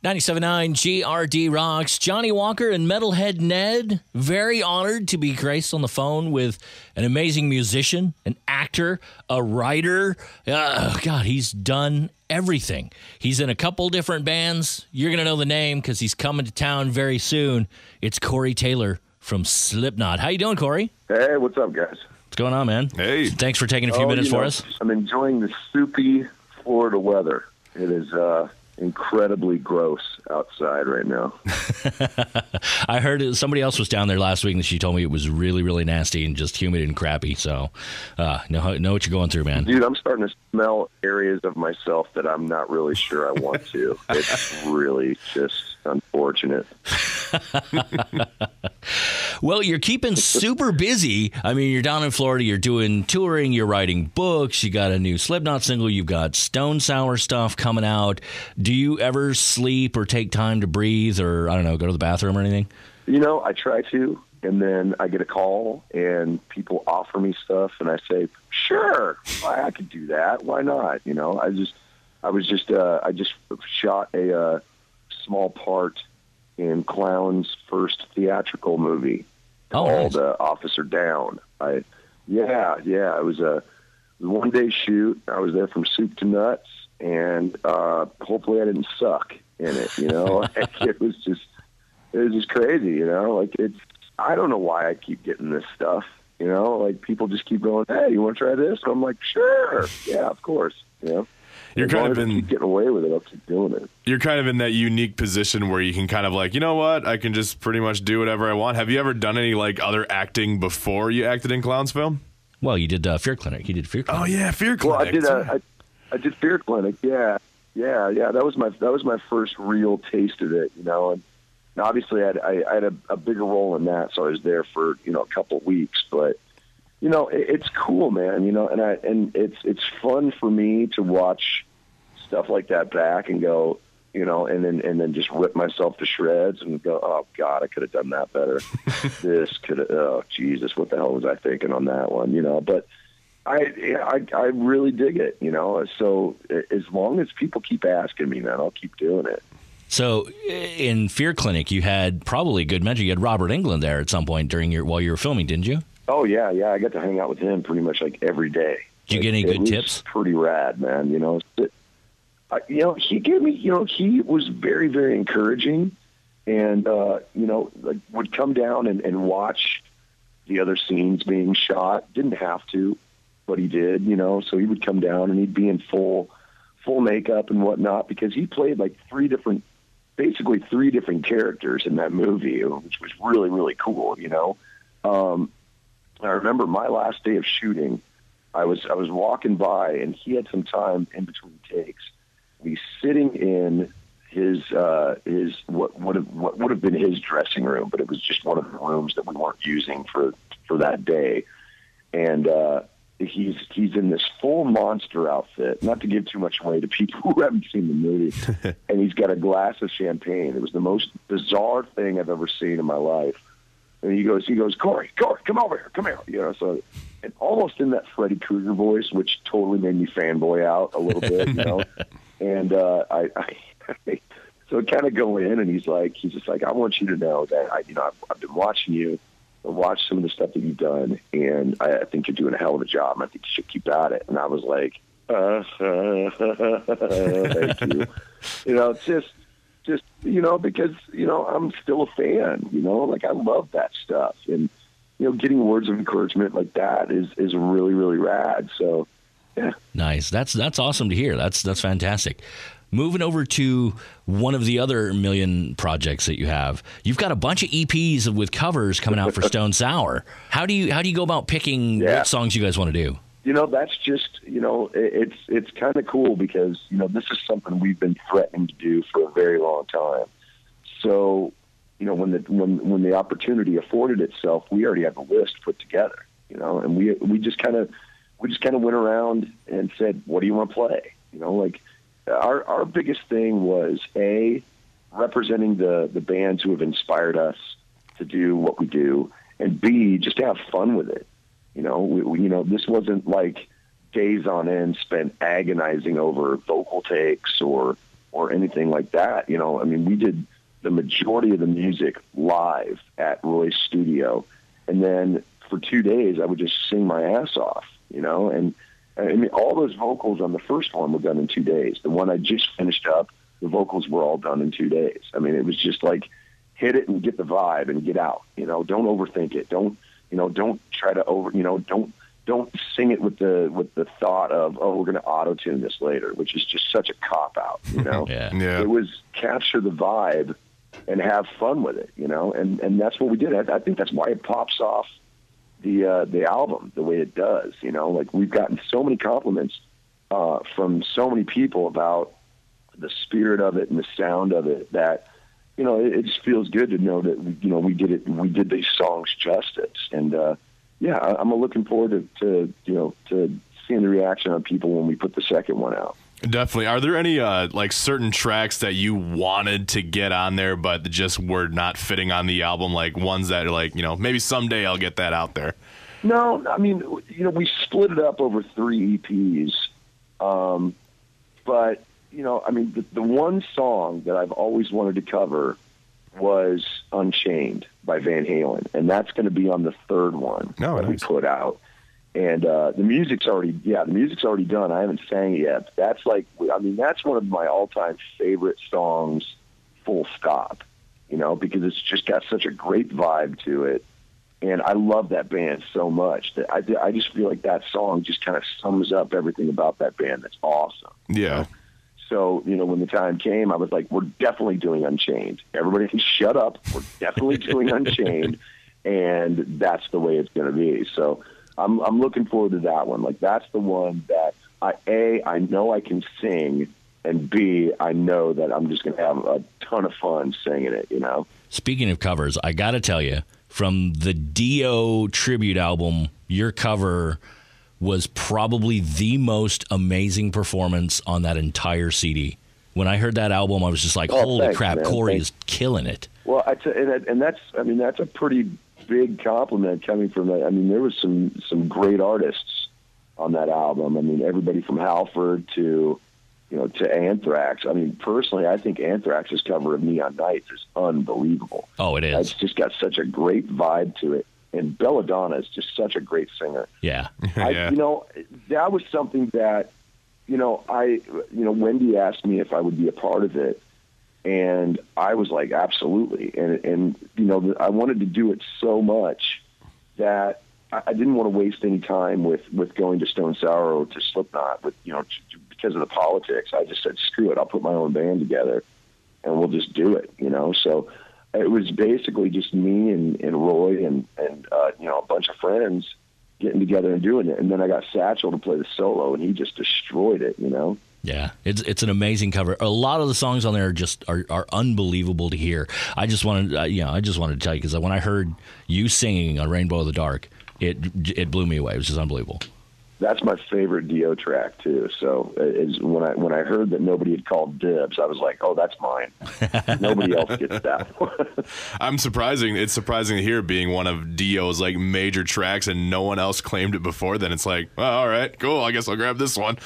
97.9 GRD Rocks. Johnny Walker and Metalhead Ned, very honored to be graced on the phone with an amazing musician, an actor, a writer. God, he's done everything. He's in a couple different bands. You're going to know the name because he's coming to town very soon. It's Corey Taylor from Slipknot. How you doing, Corey? Hey, what's up, guys? What's going on, man? Hey. Thanks for taking a few minutes for us. I'm enjoying the soupy Florida weather. It is incredibly gross outside right now. I heard somebody else was down there last week, and she told me it was really, really nasty and just humid and crappy. So, know what you're going through, man. Dude, I'm starting to smell areas of myself that I'm not really sure I want to. It's really just unfortunate. Well, you're keeping super busy. I mean, you're down in Florida, you're doing touring, you're writing books, you got a new Slipknot single, you've got Stone Sour stuff coming out. Do you ever sleep or take time to breathe or, I don't know, go to the bathroom or anything? You know, I try to, and then I get a call, and people offer me stuff, and I say, sure, I could do that. Why not? You know, I just shot a small part in Clown's first theatrical movie called Officer Down. It was a one-day shoot. I was there from soup to nuts, and hopefully I didn't suck in it, you know. It was just crazy, you know. Like, I don't know why I keep getting this stuff, you know. Like, people just keep going, hey, you want to try this? And I'm like, sure, yeah, of course, you know. You're as kind long of as I keep getting away with it, I'll keep doing it. You're kind of in that unique position where you can kind of like, you know what, I can just pretty much do whatever I want. Have you ever done any like other acting before you acted in Clown's film? Well, you did Fear Clinic. You did Fear Clinic. Oh yeah, Fear Clinic. Well, I did Fear Clinic. Yeah. That was my first real taste of it, you know. And obviously, I had a bigger role in that, so I was there for a couple of weeks. But you know, it's cool, man. You know, and it's fun for me to watch stuff like that back and go, you know, and then just rip myself to shreds and go, oh God, I could have done that better. Oh Jesus, what the hell was I thinking on that one? You know, but I really dig it, you know. So as long as people keep asking me, man, I'll keep doing it. So in Fear Clinic, you had probably a good mentor. You had Robert Englund there at some point while you were filming, didn't you? Oh yeah. I got to hang out with him pretty much like every day. Did you get any good tips? Pretty rad, man. You know, he gave me, he was very, very encouraging, and like would come down and watch the other scenes being shot. Didn't have to, but he did, you know. So he would come down and he'd be in full makeup and whatnot, because he played like basically three different characters in that movie, which was really, really cool, you know. I remember my last day of shooting, I was walking by, and he had some time in between takes. He's sitting in his what would have been his dressing room, but it was just one of the rooms that we weren't using for that day. And he's in this full monster outfit, not to give too much away to people who haven't seen the movie. And he's got a glass of champagne. It was the most bizarre thing I've ever seen in my life. And he goes, Corey, come over here, come here. You know, so, and almost in that Freddy Krueger voice, which totally made me fanboy out a little bit, you know. And I so kind of go in, and he's just like, I want you to know that I've been watching you. I watched some of the stuff that you've done, and I think you're doing a hell of a job. And I think you should keep at it. And I was like, thank you. You know, just you know, because I'm still a fan. You know, like I love that stuff, and getting words of encouragement like that is really, really rad. So. Yeah. Nice. That's awesome to hear. That's fantastic. Moving over to one of the other million projects that you have, you've got a bunch of EPs with covers coming out for Stone Sour. How do you go about picking what songs you guys want to do? You know, that's just it's kind of cool because this is something we've been threatening to do for a very long time. So when the opportunity afforded itself, we already have a list put together. And we just kind of went around and said, what do you want to play? Like our biggest thing was representing the bands who have inspired us to do what we do, and B, just to have fun with it. This wasn't like days on end spent agonizing over vocal takes or or anything like that. You know, I mean, we did the majority of the music live at Roy's studio. And then for 2 days, I would just sing my ass off, you know, and I mean, all those vocals on the first one were done in 2 days. The one I just finished up, the vocals were all done in 2 days. I mean, it was just like, hit it and get the vibe and get out, you know, don't overthink it. Don't try to don't sing it with the thought of, oh, we're going to auto-tune this later, which is just such a cop-out, you know. Yeah. It was capture the vibe and have fun with it, you know, and that's what we did. I think that's why it pops off the album the way it does, you know. Like, we've gotten so many compliments from so many people about the spirit of it and the sound of it that, you know, it just feels good to know that, you know, we did these songs justice. And yeah, I'm looking forward to seeing the reaction on people when we put the second one out. Definitely. Are there any like certain tracks that you wanted to get on there but just were not fitting on the album, like ones that are like, you know, maybe someday I'll get that out there? No, I mean, you know, we split it up over 3 EPs, but, you know, I mean, the one song that I've always wanted to cover was Unchained by Van Halen, and that's going to be on the third one that we put out. And the music's already done. I haven't sang it yet. That's like, I mean, that's one of my all-time favorite songs, full stop, you know, because it's just got such a great vibe to it. And I love that band so much that I just feel like that song just kind of sums up everything about that band. That's awesome. Yeah. You know? So, you know, when the time came, I was like, we're definitely doing Unchained. Everybody can shut up. We're definitely doing Unchained. And that's the way it's going to be. So I'm looking forward to that one. Like, that's the one that I know I can sing, and B, I know that I'm just going to have a ton of fun singing it, you know? Speaking of covers, I got to tell you, from the Dio tribute album, your cover was probably the most amazing performance on that entire CD. When I heard that album, I was just like, holy crap, man. Corey is killing it. Well, that's a pretty big compliment coming from that. I mean, there was some great artists on that album. I mean, everybody from Halford to Anthrax. I mean, personally, I think Anthrax's cover of Neon Nights is unbelievable. Oh, it is. It's just got such a great vibe to it. And Belladonna is just such a great singer. Yeah. You know, that was something that, Wendy asked me if I would be a part of it. And I was like, absolutely. And I wanted to do it so much that I didn't want to waste any time with going to Stone Sour or to Slipknot because of the politics. I just said, screw it. I'll put my own band together and we'll just do it, you know? So it was basically just me and Roy and a bunch of friends getting together and doing it. And then I got Satchel to play the solo, and he just destroyed it, you know? Yeah, it's an amazing cover. A lot of the songs on there are unbelievable to hear. I just wanted to tell you, because when I heard you singing on Rainbow in the Dark, it blew me away. It was just unbelievable. That's my favorite Dio track too. So when I heard that nobody had called dibs, I was like, oh, that's mine. Nobody else gets that one. It's surprising to hear being one of Dio's like major tracks and no one else claimed it before. Then it's like, well, all right, cool. I guess I'll grab this one.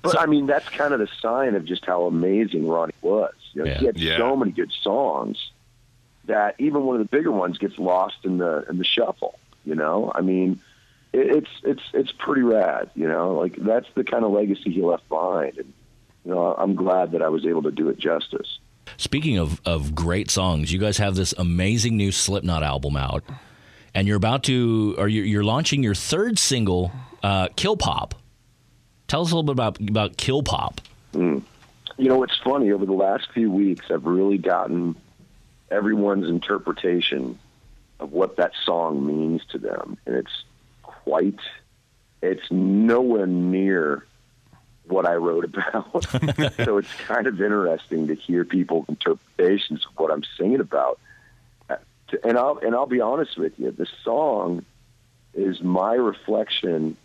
But I mean, that's kind of the sign of just how amazing Ronnie was. You know, he had so many good songs that even one of the bigger ones gets lost in the shuffle. You know, I mean, it's pretty rad, you know, like that's the kind of legacy he left behind. And, you know, I'm glad that I was able to do it justice. Speaking of great songs, you guys have this amazing new Slipknot album out, and you're you're launching your third single, KillPop. Tell us a little bit about KillPop. You know, it's funny, over the last few weeks, I've really gotten everyone's interpretation of what that song means to them. And it's nowhere near what I wrote about. So it's kind of interesting to hear people's interpretations of what I'm singing about. And I'll be honest with you, the song is my reflection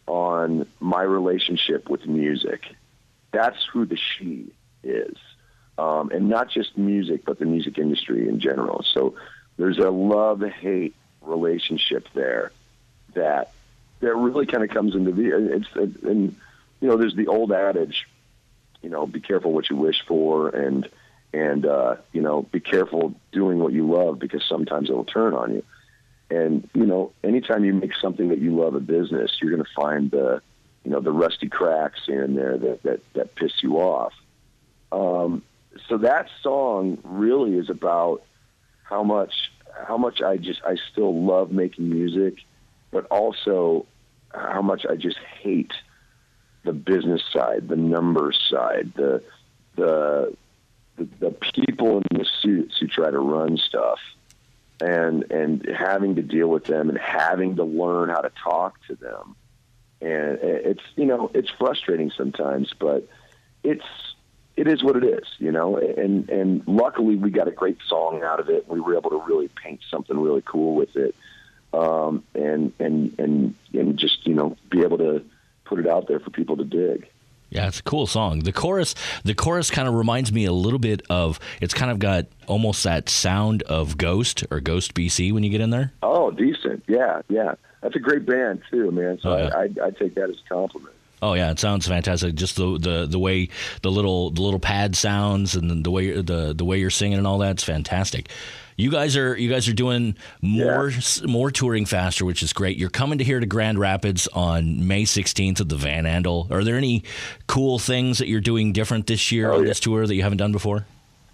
on my relationship with music. That's who the she is. And not just music, but the music industry in general. So there's a love-hate relationship there that really kind of comes into view. And there's the old adage, be careful what you wish for, and be careful doing what you love, because sometimes it'll turn on you. And, anytime you make something that you love a business, you're going to find the rusty cracks in there that piss you off. So that song really is about how much I still love making music, but also how much I just hate the business side, the numbers side, the people in the suits who try to run stuff, and having to deal with them and having to learn how to talk to them. And it's frustrating sometimes, but it is what it is, and luckily we got a great song out of it. We were able to really paint something really cool with it. And just, be able to put it out there for people to dig. Yeah, it's a cool song. The chorus kind of reminds me a little bit of, it's kind of got almost that sound of Ghost or Ghost BC when you get in there. Oh, decent. Yeah. That's a great band too, man. So I take that as a compliment. Oh yeah, it sounds fantastic. Just the way the little pad sounds and the way you're singing and all that's fantastic. You guys are doing more touring faster, which is great. You're coming to Grand Rapids on May 16th at the Van Andel. Are there any cool things that you're doing different this year on this tour that you haven't done before?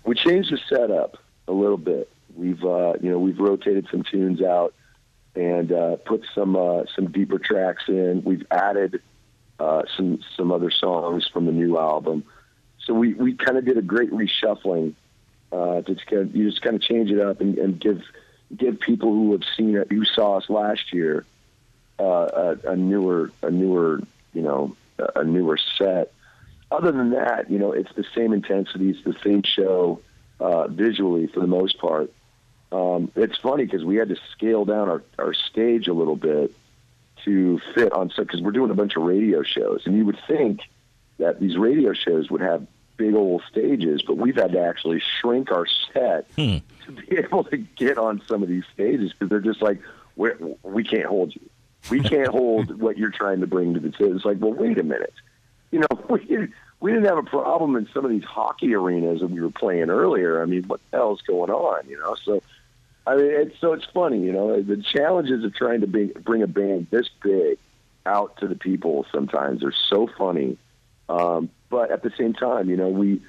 We changed the setup a little bit. We've rotated some tunes out and put some deeper tracks in. We've added some other songs from the new album. So we kind of did a great reshuffling. You just kind of change it up and give people who have seen it, who saw us last year, a newer set. Other than that, it's the same intensity, it's the same show visually for the most part. It's funny because we had to scale down our stage a little bit to fit on stuff, because we're doing a bunch of radio shows, and you would think that these radio shows would have big old stages, but we've had to actually shrink our set to be able to get on some of these stages, because they're just like, we can't hold you. We can't hold what you're trying to bring to the table. It's like, well, wait a minute. We didn't have a problem in some of these hockey arenas that we were playing earlier. I mean, what the hell's going on? So, I mean, it's funny. The challenges of trying to bring a band this big out to the people sometimes are so funny. But at the same time, we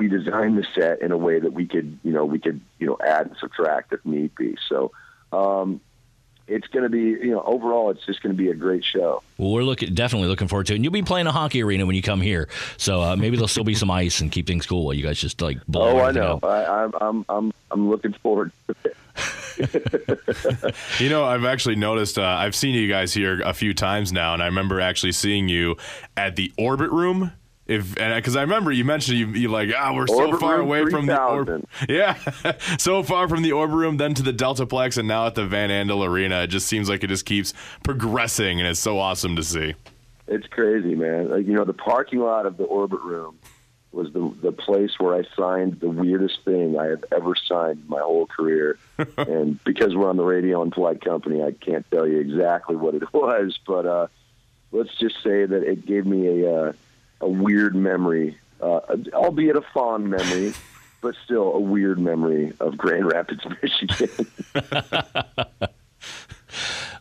designed the set in a way that we could add and subtract if need be. So, it's going to be, overall, it's just going to be a great show. Well, we're definitely looking forward to it. And you'll be playing a hockey arena when you come here, so maybe there'll still be some ice and keep things cool while you guys just blow. Oh, I know. I'm looking forward to it. I've actually noticed, I've seen you guys here a few times now, and I remember actually seeing you at the Orbit Room. Because I remember you mentioned you like, we're so far away from the Orbit. Yeah, so far from the Orbit Room, then to the Deltaplex, and now at the Van Andel Arena. It just seems like it just keeps progressing, and it's so awesome to see. It's crazy, man. The parking lot of the Orbit Room was the place where I signed the weirdest thing I have ever signed in my whole career. And because we're on the radio and polite company, I can't tell you exactly what it was, but let's just say that it gave me a weird memory, albeit a fond memory, but still a weird memory of Grand Rapids, Michigan.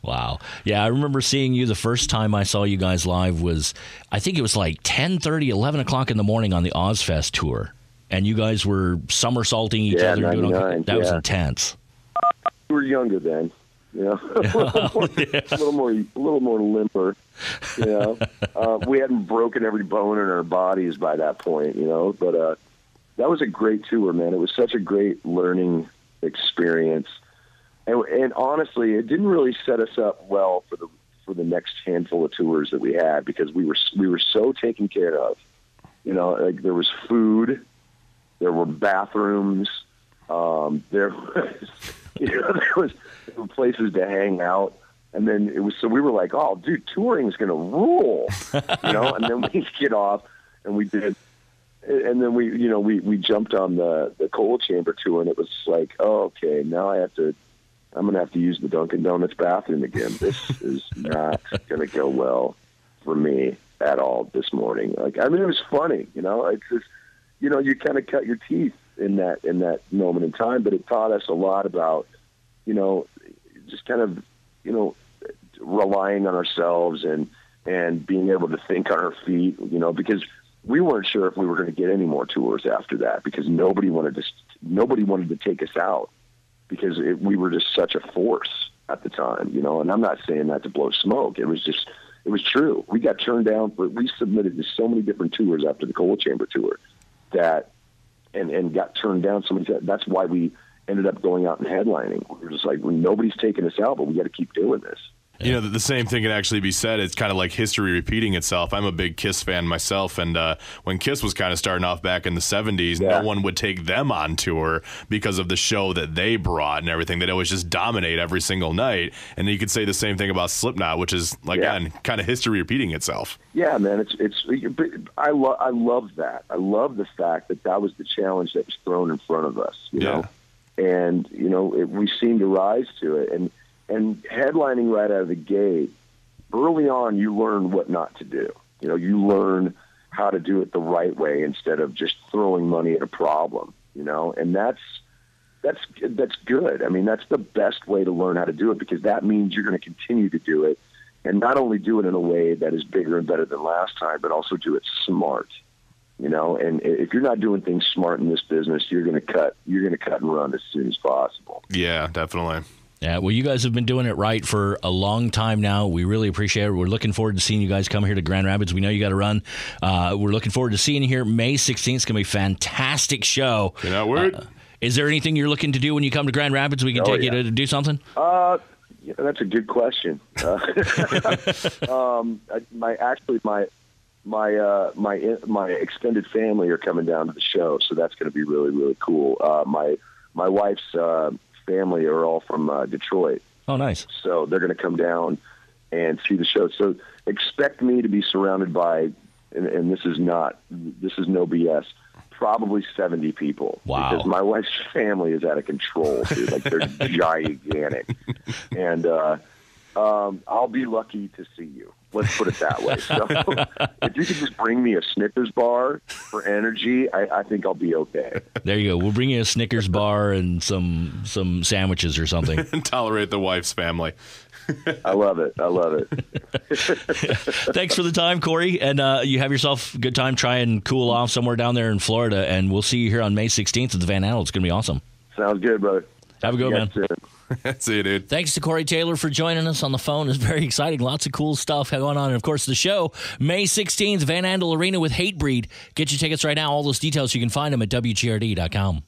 Wow. Yeah, I remember seeing you the first time I saw you guys live I think it was like 10:30, 11 o'clock in the morning on the Ozfest tour. And you guys were somersaulting each other. That was intense. We were younger then. A little more limber. We hadn't broken every bone in our bodies by that point, But that was a great tour, man. It was such a great learning experience, and honestly, it didn't really set us up well for the next handful of tours that we had, because we were so taken care of. Like there was food, there were bathrooms, there was places to hang out, and then we were like, oh, dude, touring is going to rule, and then we get off, and we did, and then we jumped on the Cold Chamber tour, and it was like, oh, okay, now I'm going to have to use the Dunkin' Donuts bathroom again. This is not going to go well for me. at all this morning. Like, I mean, it was funny, you know. It's just, you know, you kind of cut your teeth in that moment in time, but it taught us a lot about, you know, just kind of, you know, relying on ourselves and being able to think on our feet, you know, because we weren't sure if we were going to get any more tours after that, because nobody wanted to take us out, because we were just such a force at the time, you know. And I'm not saying that to blow smoke. It was true. We got turned down we submitted to so many different tours after the Coal Chamber tour that, and got turned down so many times. That's why we ended up going out and headlining. We were just like, well, nobody's taking us out, but we got to keep doing this. You know, the same thing can actually be said. It's kind of like history repeating itself. I'm a big Kiss fan myself, and when Kiss was kind of starting off back in the 70s, no one would take them on tour because of the show that they brought and everything. They'd always just dominate every single night. And you could say the same thing about Slipknot, which is, again, kind of history repeating itself. Yeah, man, I love that. I love the fact that was the challenge that was thrown in front of us, you know? And, you know, we seemed to rise to it. And headlining right out of the gate, early on, you learn what not to do. You know, you learn how to do it the right way instead of just throwing money at a problem, you know, and that's good. I mean, that's the best way to learn how to do it, because that means you're going to continue to do it, and not only do it in a way that is bigger and better than last time, but also do it smart, you know. And if you're not doing things smart in this business, you're going to cut and run as soon as possible. Yeah, definitely. Yeah, well, you guys have been doing it right for a long time now. We really appreciate it. We're looking forward to seeing you guys come here to Grand Rapids. We know you got to run. We're looking forward to seeing you here May 16th. It's going to be a fantastic show. Cannot wait. Is there anything you're looking to do when you come to Grand Rapids? We can take you to do something? Yeah, that's a good question. My extended family are coming down to the show, so that's going to be really, really cool. My wife's family are all from Detroit. Oh, nice. So they're going to come down and see the show. So expect me to be surrounded by, and this is no BS, probably 70 people. Wow. Because my wife's family is out of control, dude. Like, they're gigantic. And I'll be lucky to see you. Let's put it that way. So if you could just bring me a Snickers bar for energy, I think I'll be okay. There you go. We'll bring you a Snickers bar and some sandwiches or something. Tolerate the wife's family. I love it. Thanks for the time, Corey. And you have yourself a good time. Try and cool off somewhere down there in Florida. And we'll see you here on May 16th at the Van Andel. It's going to be awesome. Sounds good, brother. Have a good one, man. See you, dude. Thanks to Corey Taylor for joining us on the phone. It's very exciting. Lots of cool stuff going on. And, of course, the show, May 16th, Van Andel Arena with Hatebreed. Get your tickets right now. All those details, you can find them at WGRD.com.